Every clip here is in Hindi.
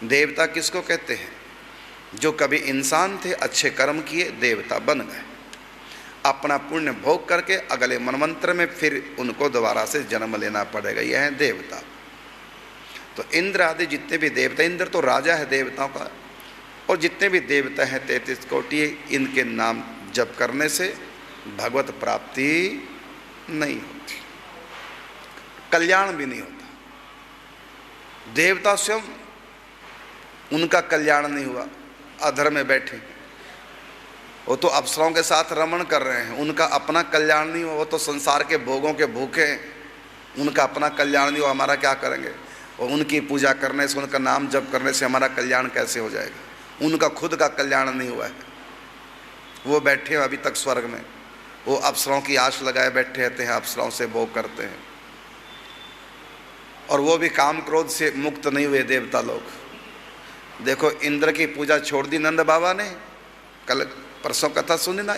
देवता किसको कहते हैं? जो कभी इंसान थे, अच्छे कर्म किए, देवता बन गए, अपना पुण्य भोग करके अगले मनवंतर में फिर उनको दोबारा से जन्म लेना पड़ेगा, यह है देवता। तो इंद्र आदि जितने भी देवता, इंद्र तो राजा है देवताओं का, और जितने भी देवता हैं 33 कोटि, इनके नाम जप करने से भगवत प्राप्ति नहीं होती, कल्याण भी नहीं होता। देवता स्वयं उनका कल्याण नहीं हुआ, अधर में बैठे, वो तो अप्सराओं के साथ रमण कर रहे हैं, उनका अपना कल्याण नहीं हुआ, वो तो संसार के भोगों के भूखे हैं, उनका अपना कल्याण नहीं हुआ, हमारा क्या करेंगे? और उनकी पूजा करने से, उनका नाम जप करने से हमारा कल्याण कैसे हो जाएगा? उनका खुद का कल्याण नहीं हुआ है, वो बैठे अभी तक स्वर्ग में, वो अप्सराओं की आश लगाए बैठे रहते हैं, अप्सराओं से भोग करते हैं, और वो भी काम क्रोध से मुक्त नहीं हुए देवता लोग। देखो इंद्र की पूजा छोड़ दी नंद बाबा ने, कल परसों कथा सुनी ना,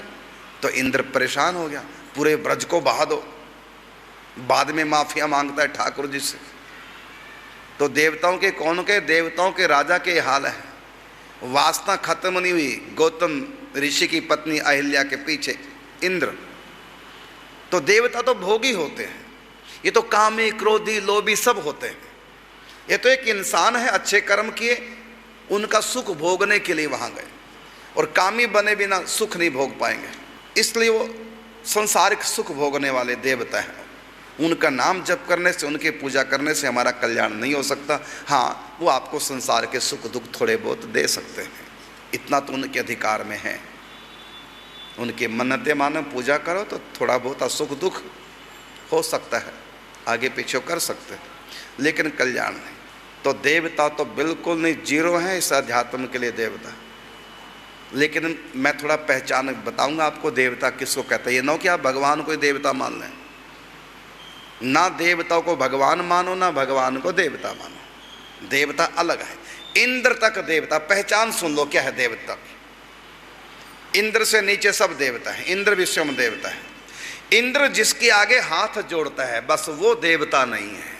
तो इंद्र परेशान हो गया, पूरे ब्रज को बहा दो, बाद में माफिया मांगता है ठाकुर जी से। तो देवताओं के कौन के? देवताओं के राजा के हाल है, वासना खत्म नहीं हुई गौतम ऋषि की पत्नी अहिल्या के पीछे इंद्र। तो देवता तो भोगी होते हैं, ये तो कामी क्रोधी लोभी सब होते हैं, ये तो एक इंसान है, अच्छे कर्म किए, उनका सुख भोगने के लिए वहां गए, और कामी बने बिना सुख नहीं भोग पाएंगे, इसलिए वो संसारिक सुख भोगने वाले देवता हैं। उनका नाम जप करने से, उनकी पूजा करने से हमारा कल्याण नहीं हो सकता। हाँ, वो आपको संसार के सुख दुख थोड़े बहुत दे सकते हैं, इतना तो उनके अधिकार में है। उनकी मन्नतें मानो, पूजा करो तो थोड़ा बहुत सुख दुख हो सकता है, आगे पीछे कर सकते हैं, लेकिन कल्याण नहीं। तो देवता तो बिल्कुल नहीं, जीरो हैं इस अध्यात्म के लिए देवता। लेकिन मैं थोड़ा पहचान बताऊंगा आपको, देवता किसको कहते हैं। ये ना कि आप भगवान को देवता मान लें, ना देवताओं को भगवान मानो, ना भगवान को देवता मानो, देवता अलग है। इंद्र तक देवता, पहचान सुन लो क्या है देवता। इंद्र से नीचे सब देवता है, इंद्र भी स्वयं देवता है। इंद्र जिसके आगे हाथ जोड़ता है बस वो देवता नहीं है,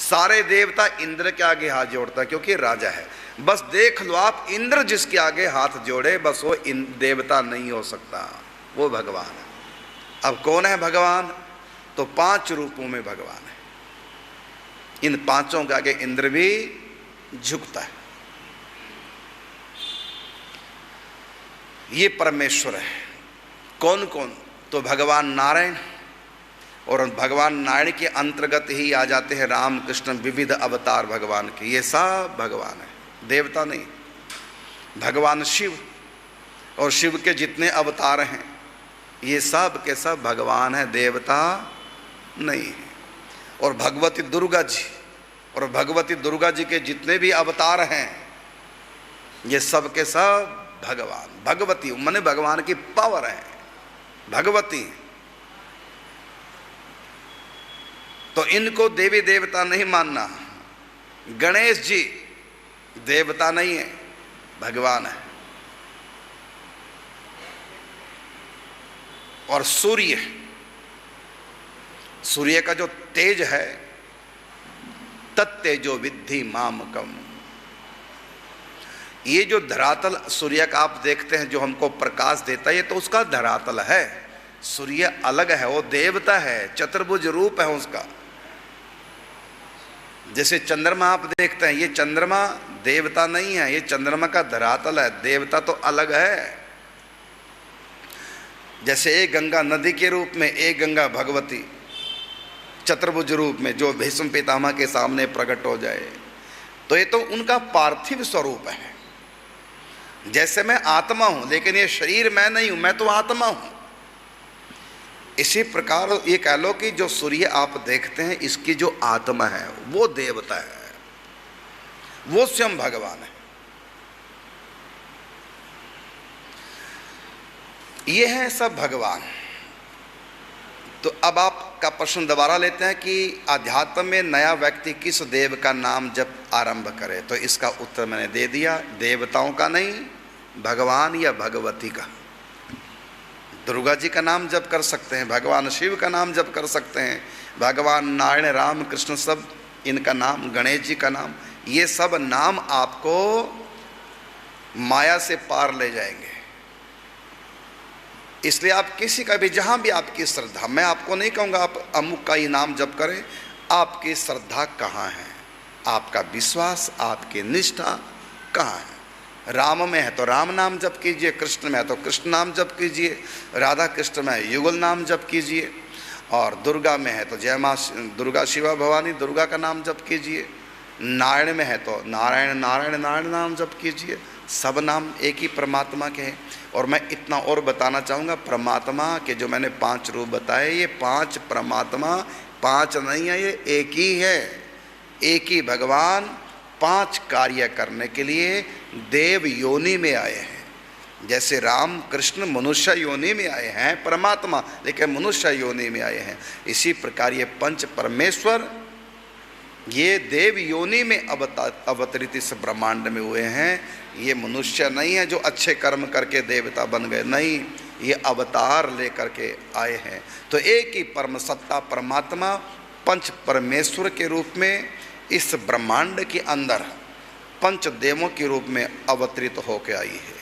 सारे देवता इंद्र के आगे हाथ जोड़ता है क्योंकि राजा है। बस देख लो आप, इंद्र जिसके आगे हाथ जोड़े बस वो देवता नहीं हो सकता, वो भगवान है। अब कौन है भगवान? तो 5 रूपों में भगवान है। इन 5 के आगे इंद्र भी झुकता है। ये परमेश्वर है। कौन कौन? तो भगवान नारायण, और भगवान नारायण के अंतर्गत ही आ जाते हैं राम कृष्ण विविध अवतार भगवान के, ये सब भगवान है, देवता नहीं। भगवान शिव और शिव के जितने अवतार हैं ये सब के सब भगवान है, देवता नहीं है। और भगवती दुर्गा जी, और भगवती दुर्गा जी के जितने भी अवतार हैं ये सब के सब भगवान। भगवती माने भगवान की पावर है, भगवती। तो इनको देवी देवता नहीं मानना। गणेश जी देवता नहीं है, भगवान है। और सूर्य, सूर्य का जो तेज है, तत्तेजो विद्धि मामकम, ये जो धरातल सूर्य का आप देखते हैं जो हमको प्रकाश देता है, ये तो उसका धरातल है। सूर्य अलग है, वो देवता है, चतुर्भुज रूप है उसका। जैसे चंद्रमा आप देखते हैं, ये चंद्रमा देवता नहीं है, ये चंद्रमा का धरातल है, देवता तो अलग है। जैसे एक गंगा नदी के रूप में, एक गंगा भगवती चतुर्भुज रूप में जो भीष्म पितामह के सामने प्रकट हो जाए, तो ये तो उनका पार्थिव स्वरूप है। जैसे मैं आत्मा हूं लेकिन ये शरीर मैं नहीं हूं, मैं तो आत्मा हूं। इसी प्रकार ये कह लो कि जो सूर्य आप देखते हैं इसकी जो आत्मा है वो देवता है, वो स्वयं भगवान है। ये है सब भगवान। तो अब आपका प्रश्न दोबारा लेते हैं कि अध्यात्म में नया व्यक्ति किस देव का नाम जब आरंभ करे, तो इसका उत्तर मैंने दे दिया, देवताओं का नहीं, भगवान या भगवती का। दुर्गा जी का नाम जप कर सकते हैं, भगवान शिव का नाम जप कर सकते हैं, भगवान नारायण राम कृष्ण सब इनका नाम, गणेश जी का नाम, ये सब नाम आपको माया से पार ले जाएंगे। इसलिए आप किसी का भी, जहाँ भी आपकी श्रद्धा, मैं आपको नहीं कहूँगा आप अमुक का ही नाम जप करें, आपकी श्रद्धा कहाँ है, आपका विश्वास, आपकी निष्ठा कहाँ है। राम में है तो राम नाम जप कीजिए, कृष्ण में है तो कृष्ण नाम जप कीजिए, राधा कृष्ण में है युगल नाम जप कीजिए, और दुर्गा में है तो जय माँ दुर्गा शिवा भवानी दुर्गा का नाम जप कीजिए, नारायण में है तो नारायण नारायण नारायण नाम जप कीजिए। सब नाम एक ही परमात्मा के हैं। और मैं इतना और बताना चाहूँगा, परमात्मा के जो मैंने 5 रूप बताए, ये 5 परमात्मा 5 नहीं है, ये एक ही है। एक ही भगवान 5 कार्य करने के लिए देव योनि में आए हैं। जैसे राम कृष्ण मनुष्य योनि में आए हैं परमात्मा, लेकिन मनुष्य योनि में आए हैं, इसी प्रकार ये 5 परमेश्वर ये देव योनि में अवतरित इस ब्रह्मांड में हुए हैं। ये मनुष्य नहीं है जो अच्छे कर्म करके देवता बन गए, नहीं, ये अवतार लेकर के आए हैं। तो एक ही परम सत्ता परमात्मा 5 परमेश्वर के रूप में इस ब्रह्मांड के अंदर 5 देवों के रूप में अवतरित होकर आई है।